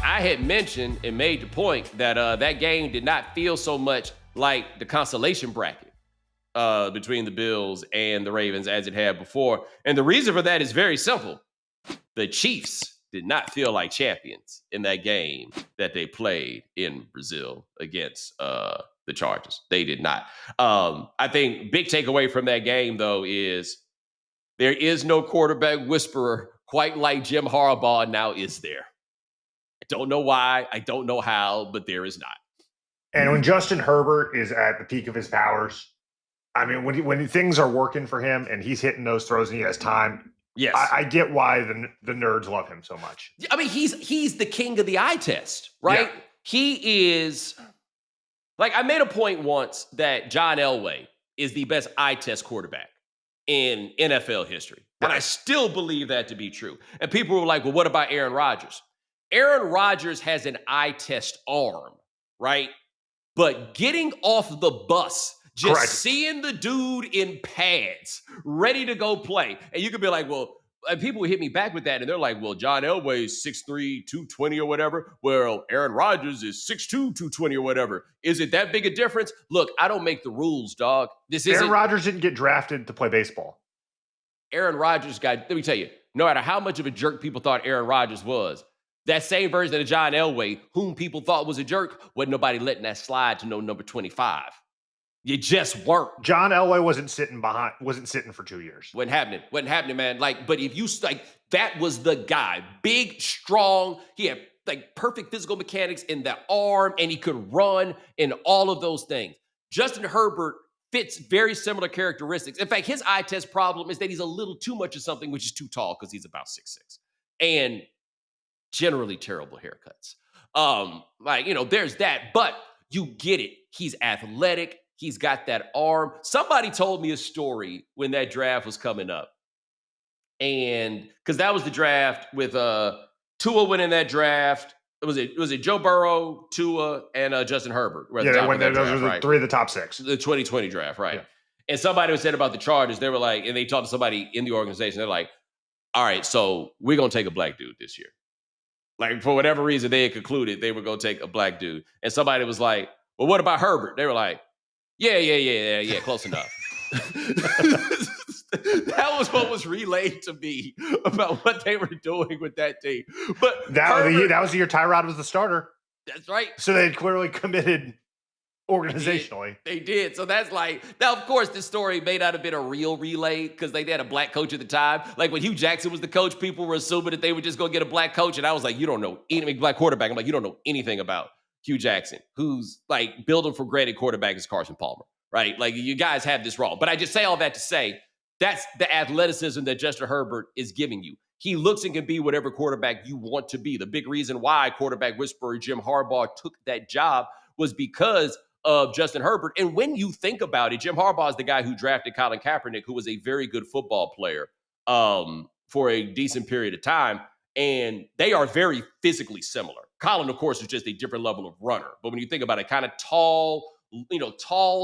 I had mentioned and made the point that that game did not feel so much like the consolation bracket between the Bills and the Ravens as it had before. And the reason for that is very simple. The Chiefs did not feel like champions in that game that they played in Brazil against the Chargers. They did not. I think big takeaway from that game, though, is there is no quarterback whisperer quite like Jim Harbaugh now, is there? I don't know why. I don't know how, but there is not. And when Justin Herbert is at the peak of his powers, I mean, when things are working for him and he's hitting those throws and he has time, yes, I get why the nerds love him so much. I mean, he's the king of the eye test, right? Yeah. He is, like, I made a point once that John Elway is the best eye test quarterback in NFL history. Right. And I still believe that to be true. And people were like, well, what about Aaron Rodgers? Aaron Rodgers has an eye test arm, right? But getting off the bus, just seeing the dude in pads, ready to go play. And you could be like, well, and people would hit me back with that. And they're like, well, John Elway is 6'3", 220 or whatever. Well, Aaron Rodgers is 6'2", 220 or whatever. Is it that big a difference? Look, I don't make the rules, dog. Aaron Rodgers didn't get drafted to play baseball. Aaron Rodgers let me tell you, no matter how much of a jerk people thought Aaron Rodgers was, that same version of John Elway, whom people thought was a jerk, wasn't nobody letting that slide to no number 25. You just weren't. John Elway wasn't sitting for 2 years. Wasn't happening, man. Like, but if you that was the guy, big, strong. He had like perfect physical mechanics in the arm, and he could run and all of those things. Justin Herbert fits very similar characteristics. In fact, his eye test problem is that he's a little too much of something, which is too tall because he's about 6'6", and generally terrible haircuts. There's that, but you get it. He's athletic. He's got that arm. Somebody told me a story when that draft was coming up. And because that was the draft with Tua winning that draft. Was it Joe Burrow, Tua, and Justin Herbert? Those were the three of the top six. The 2020 draft, right? Yeah. And somebody was said about the Chargers, they were like, and they talked to somebody in the organization, they're like, all right, so we're going to take a black dude this year. Like, for whatever reason, they had concluded they were going to take a black dude. And somebody was like, well, what about Herbert? They were like, yeah, close enough. That was what was relayed to me about what they were doing with that team. But that was the year Tyrod was the starter. That's right. So they clearly committed organizationally. They did. So that's like, now, of course, this story may not have been a real relay because they had a black coach at the time. Like when Hugh Jackson was the coach, people were assuming that they would just go get a black coach. And I was like, you don't know anything, black quarterback. I'm like, you don't know anything about Hugh Jackson, who's like building for granted quarterback is Carson Palmer, right? Like you guys have this wrong. But I just say all that to say that's the athleticism that Justin Herbert is giving you. He looks and can be whatever quarterback you want to be. The big reason why quarterback whisperer Jim Harbaugh took that job was because of Justin Herbert. And when you think about it, Jim Harbaugh is the guy who drafted Colin Kaepernick, who was a very good football player for a decent period of time. And they are very physically similar. Colin, of course, is just a different level of runner. But when you think about it, kind of tall,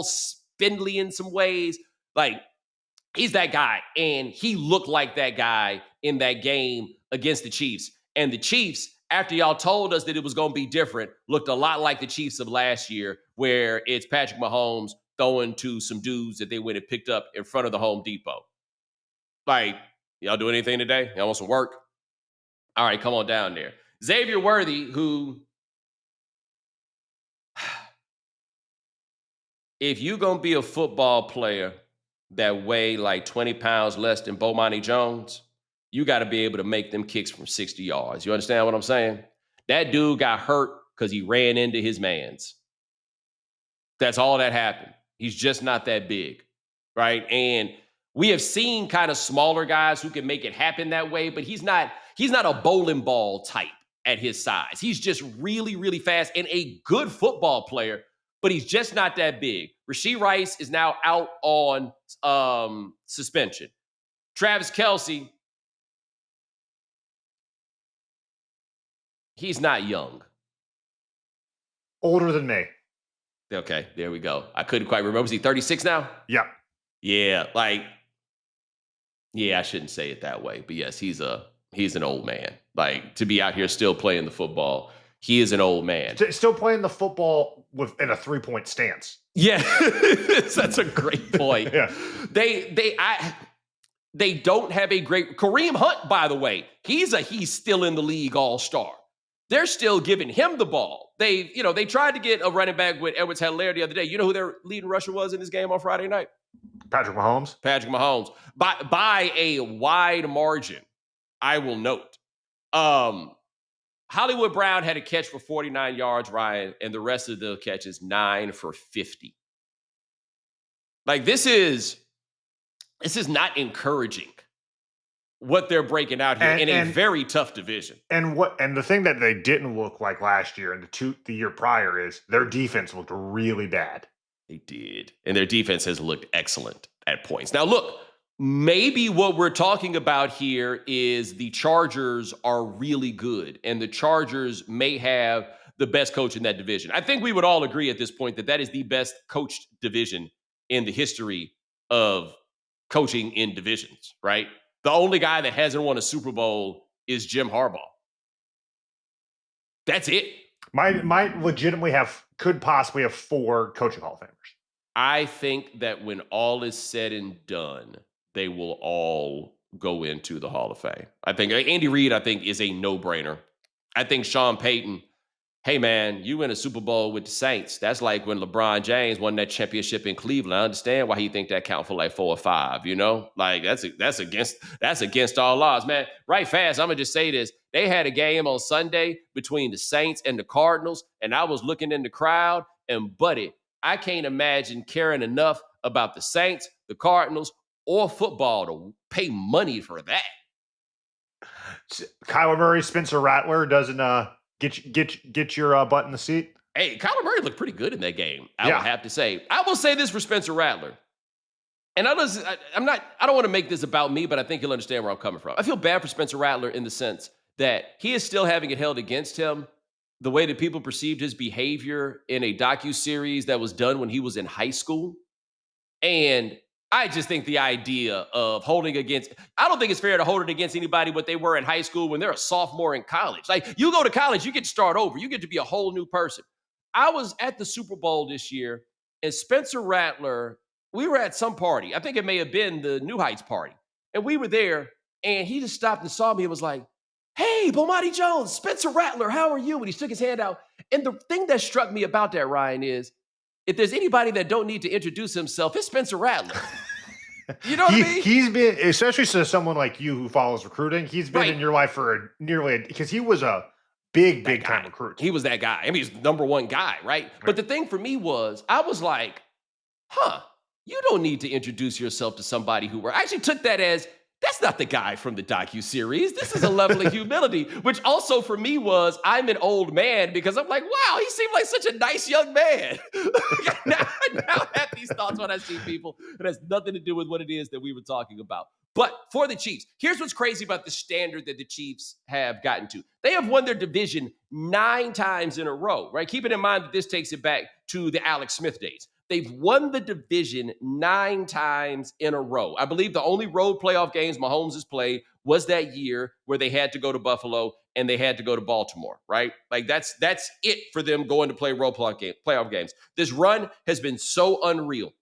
spindly in some ways, like he's that guy. And he looked like that guy in that game against the Chiefs. And the Chiefs, after y'all told us that it was going to be different, looked a lot like the Chiefs of last year, where it's Patrick Mahomes throwing to some dudes that they went and picked up in front of the Home Depot. Like, y'all do anything today? Y'all want some work? All right, come on down there. Xavier Worthy, who, if you're going to be a football player that weigh like 20 pounds less than Bomani Jones, you got to be able to make them kicks from 60 yards. You understand what I'm saying? That dude got hurt because he ran into his mans. That's all that happened. He's just not that big, right? And we have seen kind of smaller guys who can make it happen that way, but he's not a bowling ball type at his size. He's just really, really fast and a good football player, but he's just not that big. Rashee Rice is now out on suspension. Travis Kelce, he's not young. Older than me. Okay, there we go. I couldn't quite remember. Is he 36 now? Yep. Yeah, I shouldn't say it that way, but yes, he's an old man. Like, to be out here still playing the football, He is an old man. Still playing the football in a 3-point stance. Yeah, that's a great point. Yeah. They don't have a great Kareem Hunt, by the way. He's still in the league all-star. They're still giving him the ball. They tried to get a running back with Edwards-Helaire the other day. You know who their leading rusher was in this game on Friday night? Patrick Mahomes. Patrick Mahomes. By a wide margin, I will note. Hollywood Brown had a catch for 49 yards, Ryan, and the rest of the catches 9 for 50. Like, this is not encouraging what they're breaking out here in a very tough division. And the thing that they didn't look like last year and the year prior is their defense looked really bad. They did. And their defense has looked excellent at points. Now, look, maybe what we're talking about here is the Chargers are really good, and the Chargers may have the best coach in that division. I think we would all agree at this point that is the best coached division in the history of coaching in divisions, right? The only guy that hasn't won a Super Bowl is Jim Harbaugh. That's it. Might legitimately could possibly have 4 coaching Hall of Famers. I think that when all is said and done, they will all go into the Hall of Fame. I think Andy Reid, is a no-brainer. I think Sean Payton, hey, man, you win a Super Bowl with the Saints. That's like when LeBron James won that championship in Cleveland. I understand why he think that count for like 4 or 5, you know? Like, that's against all odds, man. Right fast, I'm going to just say this. They had a game on Sunday between the Saints and the Cardinals, and I was looking in the crowd, and buddy, I can't imagine caring enough about the Saints, the Cardinals, or football to pay money for that. Kyler Murray, Spencer Rattler doesn't get your butt in the seat. Hey, Kyler Murray looked pretty good in that game. I will have to say. I will say this for Spencer Rattler. And I don't want to make this about me, but I think you'll understand where I'm coming from. I feel bad for Spencer Rattler in the sense that he is still having it held against him the way that people perceived his behavior in a docuseries that was done when he was in high school. And I just think the idea of I don't think it's fair to hold it against anybody what they were in high school when they're a sophomore in college. Like, you go to college, you get to start over. You get to be a whole new person. I was at the Super Bowl this year, and Spencer Rattler, we were at some party. I think it may have been the New Heights party. And we were there, and he just stopped and saw me and was like, hey, Bomani Jones, Spencer Rattler, how are you? And he stuck his hand out. And the thing that struck me about that, Ryan, is if there's anybody that don't need to introduce himself, it's Spencer Rattler. You know what I mean? He's been, especially to someone like you who follows recruiting, he's been in your life for because he was a big time recruit. He was that guy. I mean, he's the number one guy, right? But the thing for me was, I was like, you don't need to introduce yourself to somebody I actually took that as, that's not the guy from the docuseries. This is a level of humility, which also for me was, I'm an old man because I'm like, wow, he seemed like such a nice young man. now I have these thoughts when I see people. It has nothing to do with what it is that we were talking about. But for the Chiefs, here's what's crazy about the standard that the Chiefs have gotten to. They have won their division 9 times in a row, right? Keeping in mind that this takes it back to the Alex Smith days. They've won the division 9 times in a row. I believe the only road playoff games Mahomes has played was that year where they had to go to Buffalo and they had to go to Baltimore, right? Like, that's it for them going to play road playoff games. This run has been so unreal.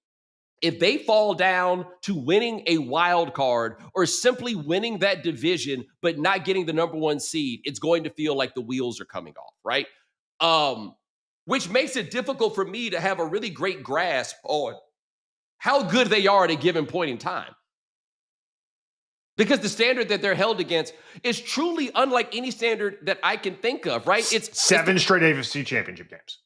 If they fall down to winning a wild card or simply winning that division but not getting the number 1 seed, it's going to feel like the wheels are coming off, right? Which makes it difficult for me to have a really great grasp on how good they are at a given point in time. Because the standard that they're held against is truly unlike any standard that I can think of, right? It's 7 straight AFC championship games.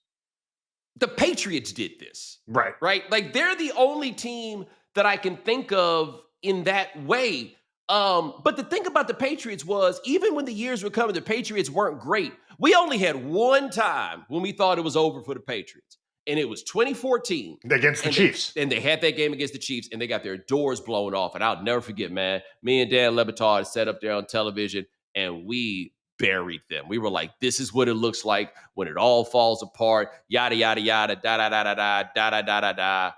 The Patriots did this. Right. Like, they're the only team that I can think of in that way. But the thing about the Patriots was, even when the years were coming, the Patriots weren't great. We only had one time when we thought it was over for the Patriots, and it was 2014. Against the Chiefs. And they had that game against the Chiefs, and they got their doors blown off. And I'll never forget, man, me and Dan Le Batard sat up there on television, and we buried them. We were like, this is what it looks like when it all falls apart, yada, yada, yada, da-da-da-da-da.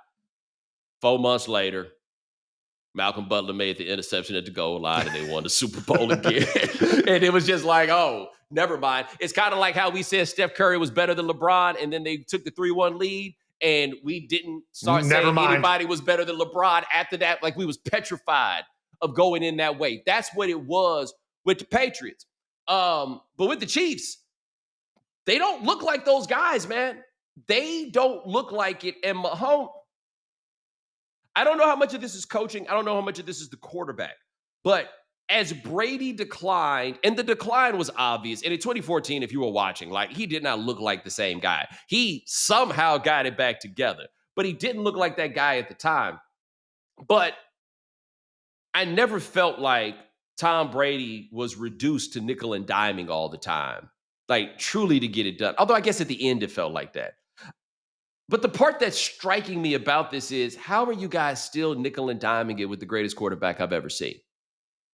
4 months later, Malcolm Butler made the interception at the goal line, and they won the Super Bowl again. And it was just like, oh, Never mind. It's kind of like how we said Steph Curry was better than LeBron, and then they took the 3-1 lead, and we didn't start Never saying mind. anybody was better than LeBron after that. Like we was petrified of going in that way. That's what it was with the Patriots. But with the Chiefs, they don't look like those guys, man. They don't look like it. And Mahomes, I don't know how much of this is coaching. I don't know how much of this is the quarterback. But as Brady declined, and the decline was obvious, and in 2014, if you were watching, like he did not look like the same guy. He somehow got it back together, but he didn't look like that guy at the time. But I never felt like Tom Brady was reduced to nickel and diming all the time, like truly to get it done. Although I guess at the end it felt like that. But the part that's striking me about this is how are you guys still nickel and diming it with the greatest quarterback I've ever seen?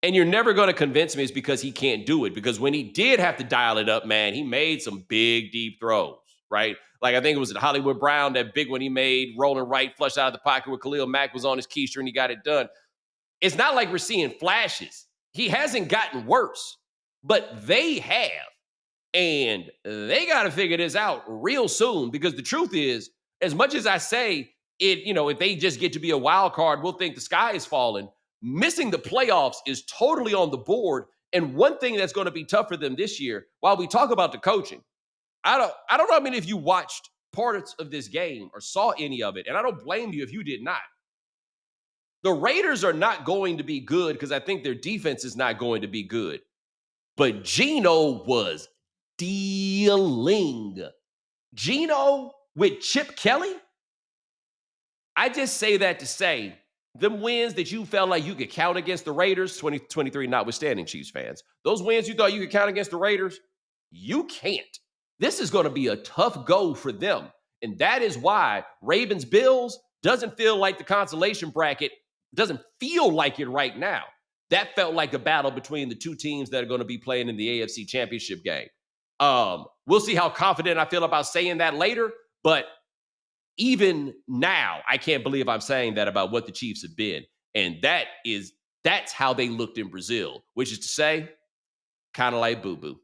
And you're never going to convince me it's because he can't do it. Because when he did have to dial it up, man, he made some big, deep throws, right? Like I think it was at Hollywood Brown, that big one he made, rolling right, flush out of the pocket where Khalil Mack was on his keister and he got it done. It's not like we're seeing flashes. He hasn't gotten worse, but they have. And they got to figure this out real soon because the truth is, as much as I say it, if they just get to be a wild card, we'll think the sky is falling. Missing the playoffs is totally on the board. And one thing that's going to be tough for them this year, while we talk about the coaching, I don't know how many of you watched parts of this game or saw any of it, and I don't blame you if you did not. The Raiders are not going to be good because I think their defense is not going to be good. But Geno was dealing. Geno with Chip Kelly? I just say that to say, them wins that you felt like you could count against the Raiders, 2023 notwithstanding, Chiefs fans, those wins you thought you could count against the Raiders, you can't. This is going to be a tough go for them. And that is why Ravens-Bills doesn't feel like the consolation bracket, doesn't feel like it right now. That felt like a battle between the two teams that are going to be playing in the AFC Championship game. We'll see how confident I feel about saying that later, but even now, I can't believe I'm saying that about what the Chiefs have been. And that's how they looked in Brazil, which is to say, kind of like boo-boo.